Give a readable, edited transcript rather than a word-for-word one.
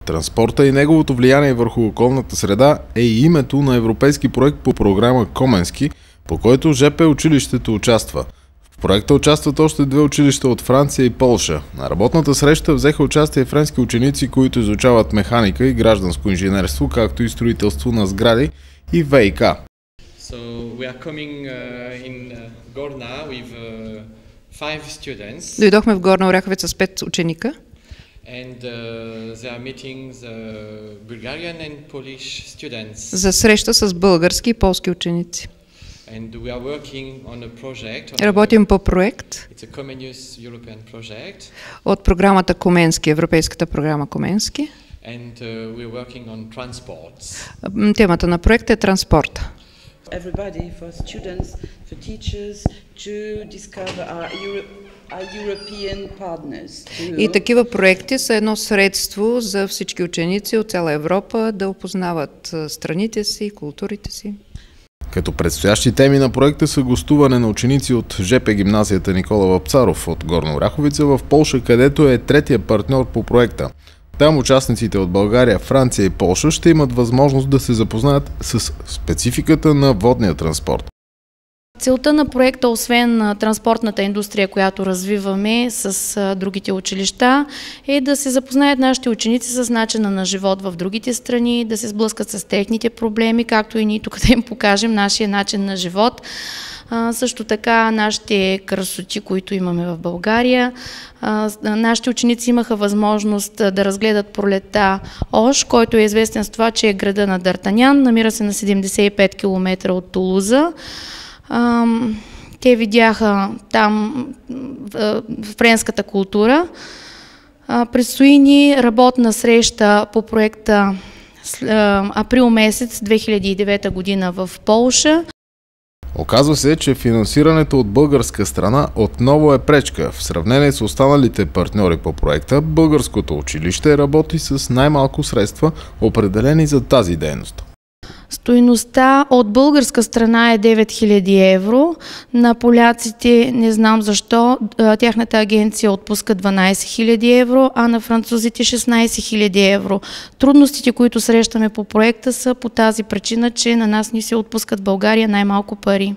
Транспорта и неговото влияние върху околната среда е и името на европейски проект по програма Коменски, по който ЖП училището участва. В проекта участват още две училища от Франция и Полша. На работната среща взеха участие френски ученици, които изучават механика и гражданско инженерство, както и строителство на сгради и ВиК. Дойдохме в Горна Оряховица с 5 ученика. За среща с български и полски ученици. Работим по проект от програмата Коменски, европейската програма Коменски. Темата на проекта е транспорт. И такива проекти са едно средство за всички ученици от цяла Европа да опознават страните си, културите си. Като предстоящи теми на проекта са гостуване на ученици от ЖП гимназията Никола Вапцаров от Горна Оряховица в Полша, където е третия партньор по проекта. Там участниците от България, Франция и Полша ще имат възможност да се запознаят с спецификата на водния транспорт. Целта на проекта, освен транспортната индустрия, която развиваме с другите училища, е да се запознаят нашите ученици с начина на живот в другите страни, да се сблъскат с техните проблеми, както и ние тук да им покажем нашия начин на живот. Също така нашите красоти, които имаме в България. Нашите ученици имаха възможност да разгледат пролета Ош, който е известен с това, че е града на Д'Артанян, намира се на 75 км от Тулуза. Те видяха там френската култура. Предстои ни работна среща по проекта април месец 2009 година в Полша. Оказва се, че финансирането от българска страна отново е пречка. В сравнение с останалите партньори по проекта, българското училище работи с най-малко средства, определени за тази дейност. Стойността от българска страна е 9000 евро. На поляците не знам защо, тяхната агенция отпуска 12 000 евро, а на французите 16 000 евро. Трудностите, които срещаме по проекта, са по тази причина, че на нас ни се отпускат в България най-малко пари.